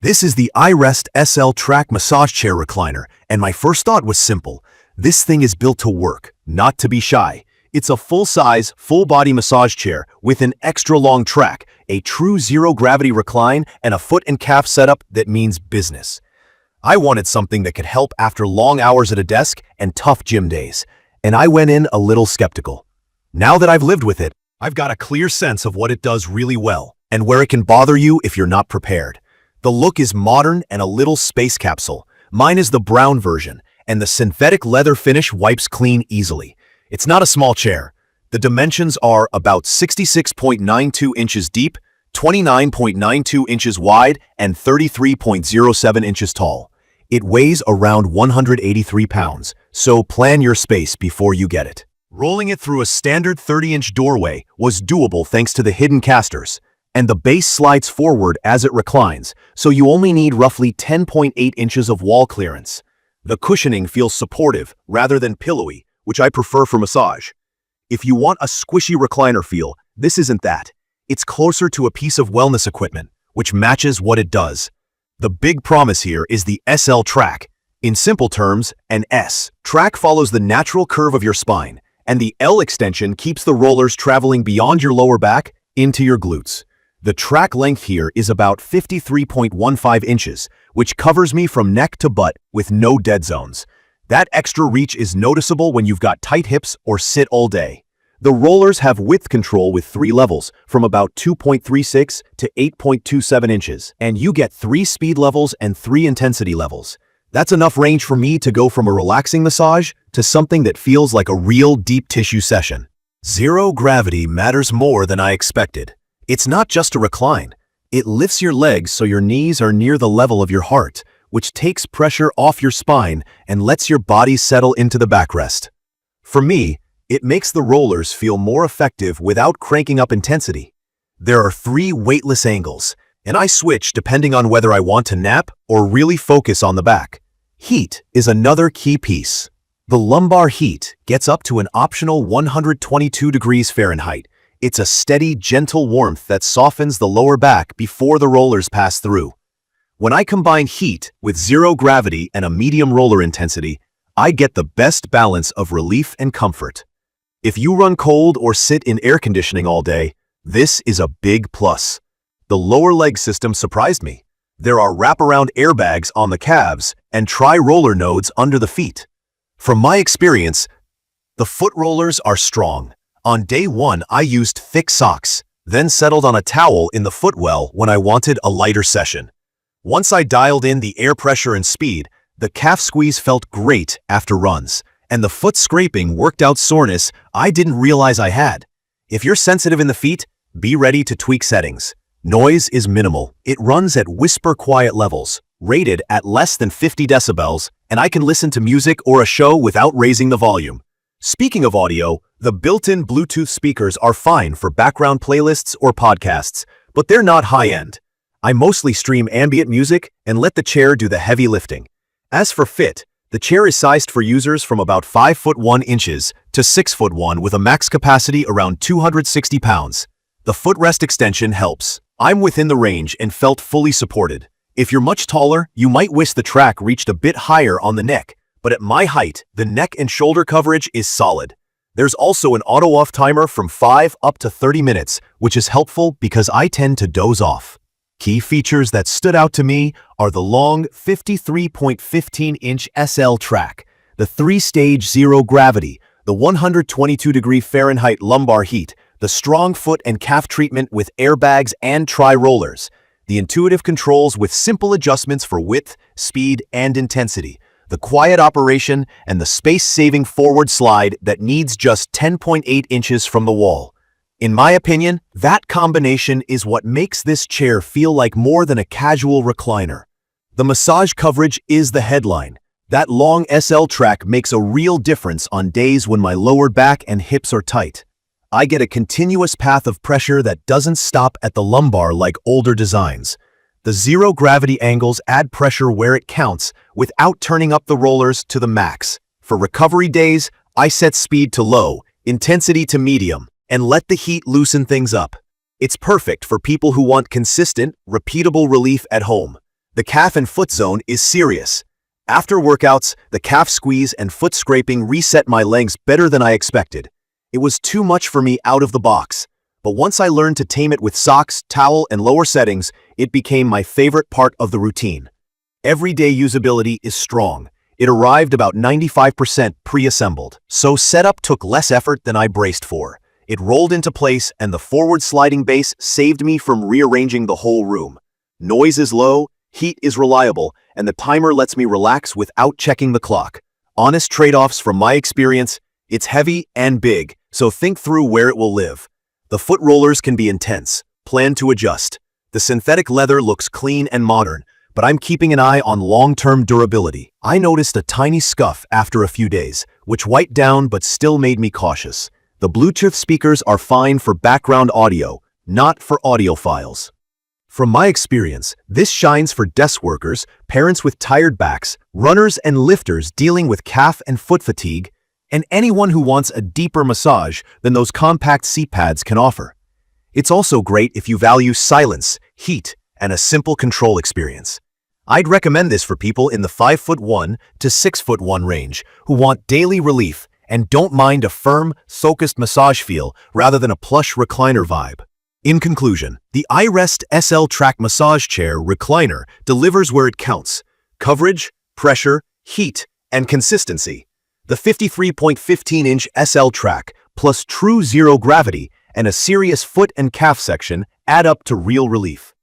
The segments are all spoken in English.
This is the iRest SL Track Massage Chair Recliner, and my first thought was simple. This thing is built to work, not to be shy. It's a full-size, full-body massage chair with an extra-long track, a true zero-gravity recline, and a foot and calf setup that means business. I wanted something that could help after long hours at a desk and tough gym days, and I went in a little skeptical. Now that I've lived with it, I've got a clear sense of what it does really well, and where it can bother you if you're not prepared. The look is modern and a little space capsule. Mine is the brown version, and the synthetic leather finish wipes clean easily. It's not a small chair. The dimensions are about 66.92 inches deep, 29.92 inches wide, and 33.07 inches tall. It weighs around 183 pounds, so plan your space before you get it. Rolling it through a standard 30-inch doorway was doable thanks to the hidden casters. And the base slides forward as it reclines, so you only need roughly 10.8 inches of wall clearance. The cushioning feels supportive rather than pillowy, which I prefer for massage. If you want a squishy recliner feel, this isn't that. It's closer to a piece of wellness equipment, which matches what it does. The big promise here is the SL Track. In simple terms, an S track follows the natural curve of your spine, and the L extension keeps the rollers traveling beyond your lower back into your glutes. The track length here is about 53.15 inches, which covers me from neck to butt with no dead zones. That extra reach is noticeable when you've got tight hips or sit all day. The rollers have width control with 3 levels, from about 2.36 to 8.27 inches, and you get 3 speed levels and 3 intensity levels. That's enough range for me to go from a relaxing massage to something that feels like a real deep tissue session. Zero gravity matters more than I expected. It's not just a recline. It lifts your legs so your knees are near the level of your heart, which takes pressure off your spine and lets your body settle into the backrest. For me, it makes the rollers feel more effective without cranking up intensity. There are 3 weightless angles, and I switch depending on whether I want to nap or really focus on the back. Heat is another key piece. The lumbar heat gets up to an optional 122 degrees Fahrenheit. It's a steady, gentle warmth that softens the lower back before the rollers pass through. When I combine heat with zero gravity and a medium roller intensity, I get the best balance of relief and comfort. If you run cold or sit in air conditioning all day, this is a big plus. The lower leg system surprised me. There are wraparound airbags on the calves and tri-roller nodes under the feet. From my experience, the foot rollers are strong. On day 1, I used thick socks, then settled on a towel in the footwell when I wanted a lighter session. Once I dialed in the air pressure and speed, the calf squeeze felt great after runs, and the foot scraping worked out soreness I didn't realize I had. If you're sensitive in the feet, be ready to tweak settings. Noise is minimal. It runs at whisper quiet levels, rated at less than 50 decibels, and I can listen to music or a show without raising the volume. Speaking of audio, the built-in Bluetooth speakers are fine for background playlists or podcasts, but they're not high-end. I mostly stream ambient music and let the chair do the heavy lifting. As for fit, the chair is sized for users from about 5'1" to 6'1" with a max capacity around 260 pounds. The footrest extension helps. I'm within the range and felt fully supported. If you're much taller, you might wish the track reached a bit higher on the neck, but at my height, the neck and shoulder coverage is solid. There's also an auto-off timer from 5 up to 30 minutes, which is helpful because I tend to doze off. Key features that stood out to me are the long 53.15-inch SL Track, the 3-stage zero gravity, the 122 degree Fahrenheit lumbar heat, the strong foot and calf treatment with airbags and tri-rollers, the intuitive controls with simple adjustments for width, speed, and intensity, the quiet operation, and the space-saving forward slide that needs just 10.8 inches from the wall. In my opinion, that combination is what makes this chair feel like more than a casual recliner. The massage coverage is the headline. That long SL Track makes a real difference on days when my lower back and hips are tight. I get a continuous path of pressure that doesn't stop at the lumbar like older designs. The zero-gravity angles add pressure where it counts without turning up the rollers to the max. For recovery days, I set speed to low, intensity to medium, and let the heat loosen things up. It's perfect for people who want consistent, repeatable relief at home. The calf and foot zone is serious. After workouts, the calf squeeze and foot scraping reset my legs better than I expected. It was too much for me out of the box. But once I learned to tame it with socks, towel, and lower settings, it became my favorite part of the routine. Everyday usability is strong. It arrived about 95% pre-assembled, so setup took less effort than I braced for. It rolled into place, and the forward sliding base saved me from rearranging the whole room. Noise is low, heat is reliable, and the timer lets me relax without checking the clock. Honest trade-offs from my experience: it's heavy and big, so think through where it will live. The foot rollers can be intense. Plan to adjust. The synthetic leather looks clean and modern, but I'm keeping an eye on long-term durability. I noticed a tiny scuff after a few days, which wiped down but still made me cautious. The Bluetooth speakers are fine for background audio, not for audiophiles. From my experience, this shines for desk workers, parents with tired backs, runners and lifters dealing with calf and foot fatigue, and anyone who wants a deeper massage than those compact seat pads can offer. It's also great if you value silence, heat, and a simple control experience. I'd recommend this for people in the 5'1" to 6'1" range who want daily relief and don't mind a firm, focused massage feel rather than a plush recliner vibe. In conclusion, the iRest SL Track Massage Chair Recliner delivers where it counts: coverage, pressure, heat, and consistency. The 53.15-inch SL Track, plus true zero gravity and a serious foot and calf section, add up to real relief.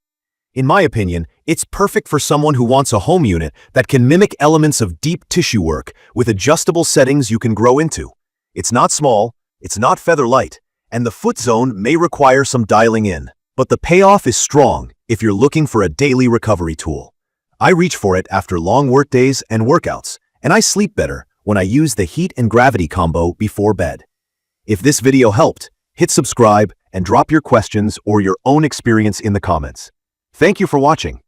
In my opinion, it's perfect for someone who wants a home unit that can mimic elements of deep tissue work with adjustable settings you can grow into. It's not small, it's not feather light, and the foot zone may require some dialing in. But the payoff is strong if you're looking for a daily recovery tool. I reach for it after long work days and workouts, and I sleep better when I use the heat and gravity combo before bed. If this video helped, hit subscribe and drop your questions or your own experience in the comments. Thank you for watching.